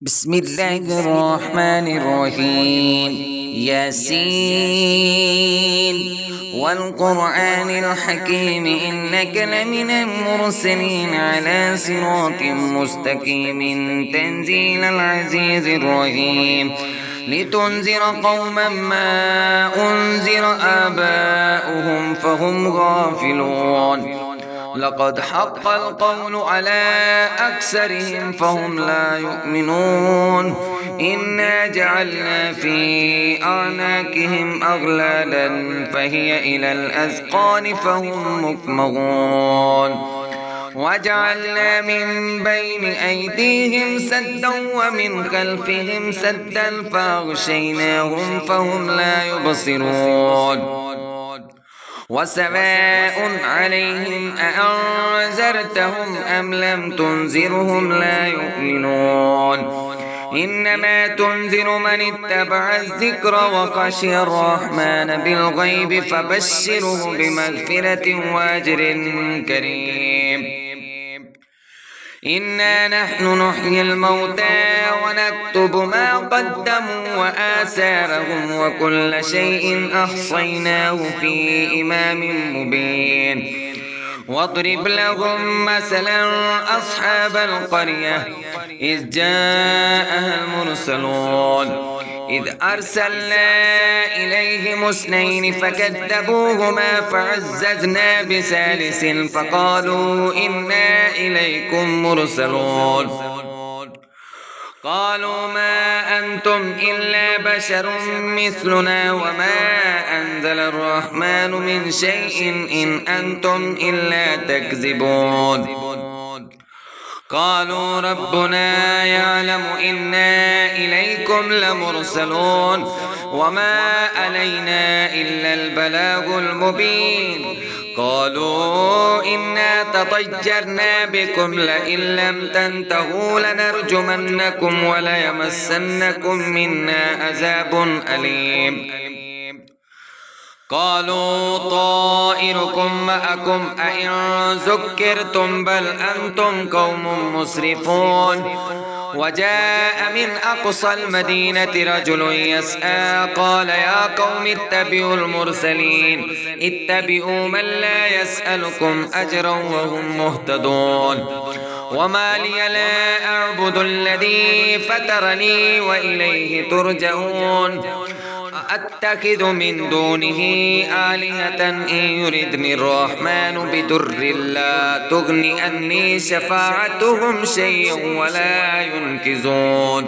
بسم الله الرحمن الرحيم. ياسين والقرآن الحكيم إنك لمن المرسلين على صراط مستقيم تنزيل العزيز الرحيم لتنذر قوما ما أنذر آباؤهم فهم غافلون. لقد حق القول على أكثرهم فهم لا يؤمنون. إنا جعلنا في أعناقهم أغلالا فهي إلى الأذقان فهم مقمحون. وجعلنا من بين أيديهم سدا ومن خلفهم سدا فأغشيناهم فهم لا يبصرون. وسواء عليهم أأنذرتهم أم لم تنذرهم لا يؤمنون. إنما تنذر من اتبع الذكر وخشي الرحمن بالغيب فبشره بمغفرة وأجر كريم. إنا نحن نحيي الموتى ونكتب ما قدموا وآثارهم وكل شيء أحصيناه في إمام مبين. واضرب لهم مثلا أصحاب القرية إذ جاءها المرسلون إذ أرسلنا إليهم اثنين فكذبوهما فعززنا بثالث فقالوا إنا إليكم مرسلون. قالوا ما أنتم إلا بشر مثلنا وما أنزل الرحمن من شيء إن أنتم إلا تكذبون. قالوا ربنا يعلم إنا إليكم لمرسلون وما علينا إلا البلاغ المبين. قالوا إنا تطيرنا بكم لئن لم تنتهوا لنرجمنكم وليمسنكم منا عذاب أليم. قالوا طائركم معكم أئن ذكرتم بل أنتم قوم مسرفون. وجاء من أقصى المدينة رجل يسعى قال يا قوم اتبعوا المرسلين اتبعوا من لا يسألكم أجرا وهم مهتدون. وما لي لا أعبد الذي فطرني وإليه ترجعون. أتخذ من دونه آلهة إن يردني الرحمن بضر لا تغن عني شفاعتهم شيئا ولا ينقذون.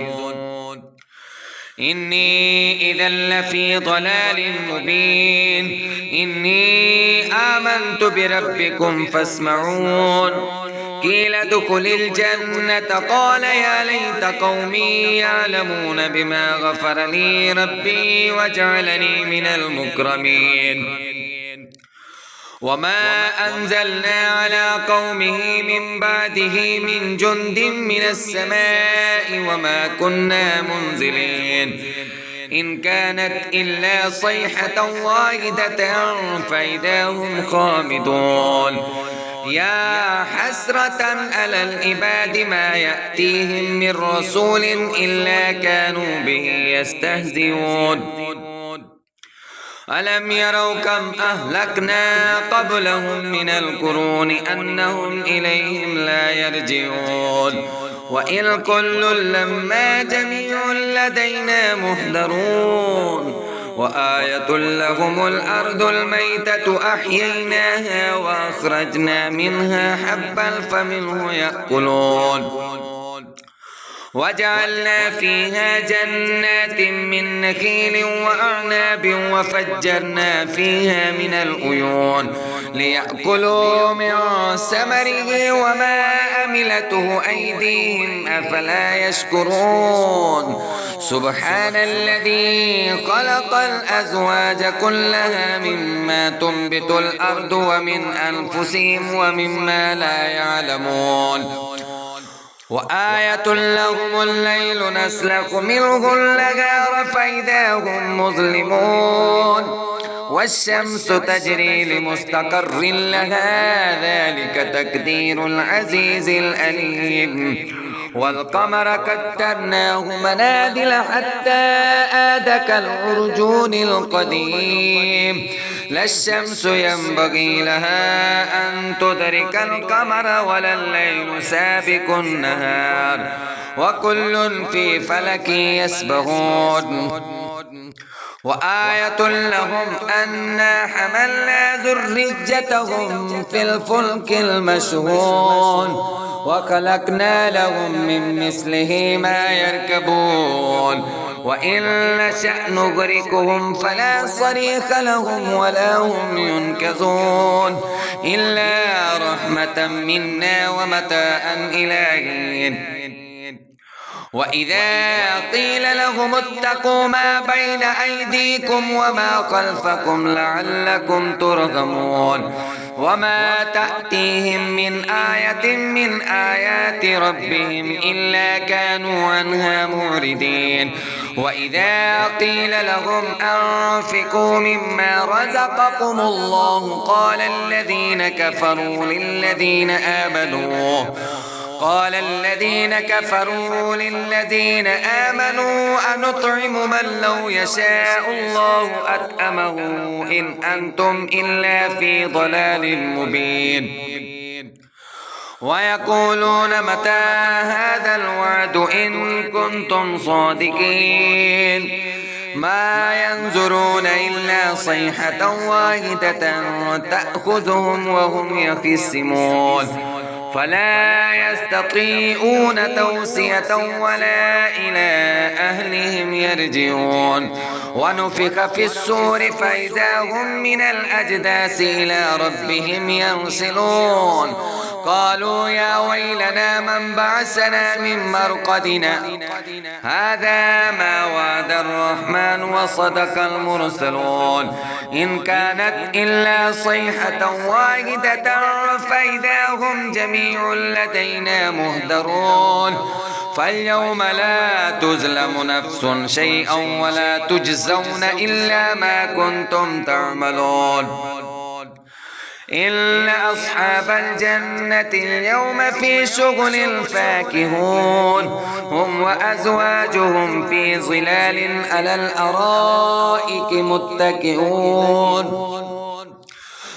إني إذا لفي ضلال مبين. إني آمنت بربكم فاسمعون. قيل ادخل الجنة قال يا ليت قومي يعلمون بما غفر لي ربي وجعلني من المكرمين. وما أنزلنا على قومه من بعده من جند من السماء وما كنا منزلين. إن كانت إلا صيحة واحدة فإذا هم خامدون. يا حسرة على العباد ما يأتيهم من رسول إلا كانوا به يستهزئون. ألم يروا كم أهلكنا قبلهم من القرون أنهم إليهم لا يرجعون. وإن كل لما جميع لدينا محضرون. وآية لهم الأرض الميتة أحييناها وأخرجنا منها حبا فمنه يأكلون. وجعلنا فيها جنات من نخيل وأعناب وفجرنا فيها من العيون ليأكلوا من ثمره وما عملته أيديهم أفلا يشكرون. سبحان الذي خلق الأزواج كلها مما تنبت الأرض ومن أنفسهم ومما لا يعلمون. وآية لهم الليل نسلخ منه النهار فإذا هم مظلمون. والشمس تجري لمستقر لها ذلك تقدير العزيز الأليم. والقمر قدرناه منازل حتى عاد كالعرجون القديم لا الشمس ينبغي لها أن تدرك القمر ولا الليل سابق النهار وكل في فلك يسبحون وآية لهم أنا حملنا ذريتهم في الفلك المشحون وخلقنا لهم من مثله ما يركبون وإن نشأ نغرقهم فلا صريخ لهم ولا هم ينقذون إلا رحمة منا ومتاعا إلى حين وإذا قيل لهم اتقوا ما بين أيديكم وما خلفكم لعلكم ترحمون وما تأتيهم من آية من آيات ربهم إلا كانوا عنها معرضين وإذا قيل لهم أنفقوا مما رزقكم الله قال الذين كفروا للذين آمنوا أنطعم من لو يشاء الله أطعمه إن أنتم إلا في ضلال مبين ويقولون متى هذا الوعد إن كنتم صادقين ما ينظرون إلا صيحة واحدة تأخذهم وهم يخصمون فلا يستطيعون توصية ولا إلى أهلهم يرجعون ونفخ في الصور فإذا هم من الأجداث إلى ربهم ينسلون قالوا يا ويلنا من بعثنا من مرقدنا هذا ما وعد الرحمن وصدق المرسلون إن كانت إلا صيحة واحدة فإذا هم جميع لدينا مهدرون فاليوم لا تظلم نفس شيئا ولا تجزون إلا ما كنتم تعملون إلا أصحاب الجنة اليوم في شغل فاكهون هم وأزواجهم في ظلال على الأرائك متكئون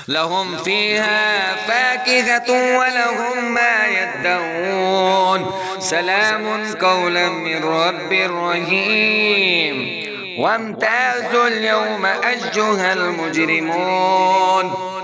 لهم فيها فاكهة ولهم ما يدعون سلام قولا من رب رحيم وامتازوا اليوم أيها المجرمون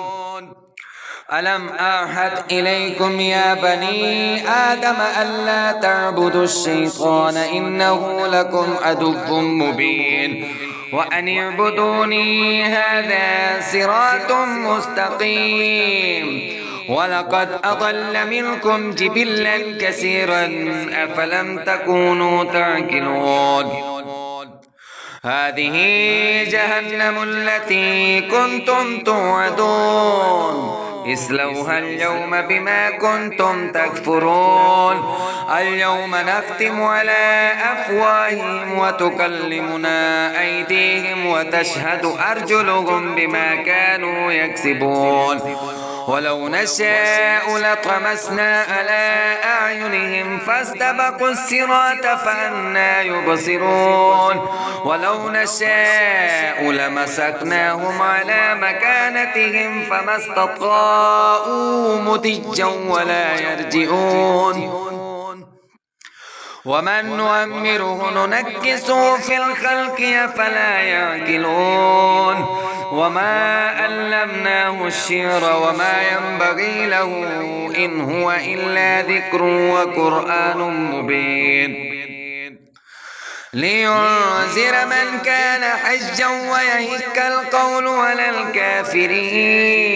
ألم أعهد إليكم يا بني آدم ألا تعبدوا الشيطان إنه لكم عدو مبين وأن اعبدوني هذا صراط مستقيم ولقد أضل منكم جبلا كثيرا أفلم تكونوا تعقلون هذه جهنم التي كنتم توعدون اصلوها اليوم بما كنتم تكفرون اليوم نختم على أفواههم وتكلمنا أيديهم وتشهد أرجلهم بما كانوا يكسبون ولو نشاء لطمسنا على أعينهم فاستبقوا الصراط فأنى يبصرون ولو نشاء لمسكناهم على مكانتهم فما استطاعوا مضجا ولا يرجعون ومن نؤمره ننكسه في الخلق أفلا يعقلون وما علمناه الشعر وما ينبغي له إن هو إلا ذكر وقرآن مبين لينذر من كان حجا ويهك القول على الكافرين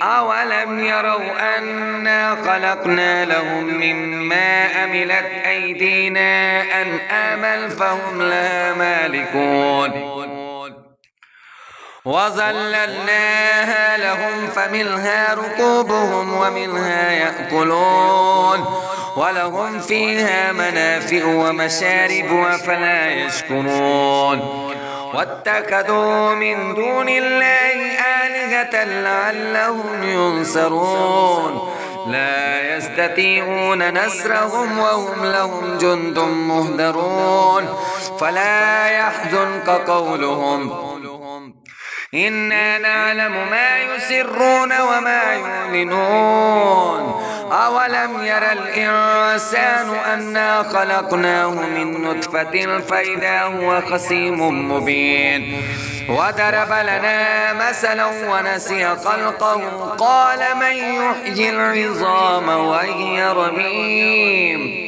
أولم يروا أنا خلقنا لهم مما عملت أيدينا أنعاما فهم لها مالكون وظللناها لهم فمنها ركوبهم ومنها يأكلون ولهم فيها منافع ومشارب أفلا يشكرون واتخذوا من دون الله آلهة لعلهم ينصرون لا يستطيعون نصرهم وهم لهم جند مهدرون فلا يحزنك قولهم إنا نعلم ما يسرون وما يعلنون أولم ير الإنسان أنا خلقناه من نطفة فإذا هو خصيم مبين وضرب لنا مثلا ونسي خلقه قال من يحيي العظام وهي رميم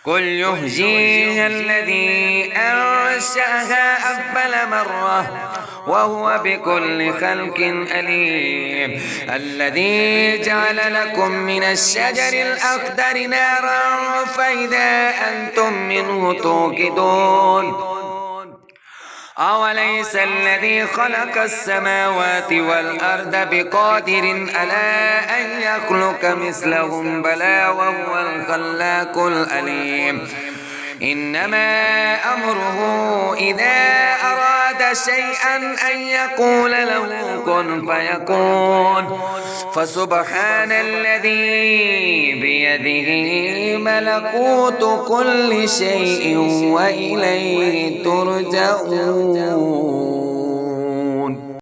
قل يحييها الذي أنشأها أول مرة وهو بكل خلق أليم الذي جعل لكم من الشجر الأخضر نارا فإذا أنتم منه توقدون أوليس الذي خلق السماوات والأرض بقادر على أن يخلق مثلهم بلى وهو الخلاق العليم إنما أمره إذا أراد شيئا أن يقول له كن فيكون فسبحان الذي بيده ملكوت كل شيء وإليه ترجعون.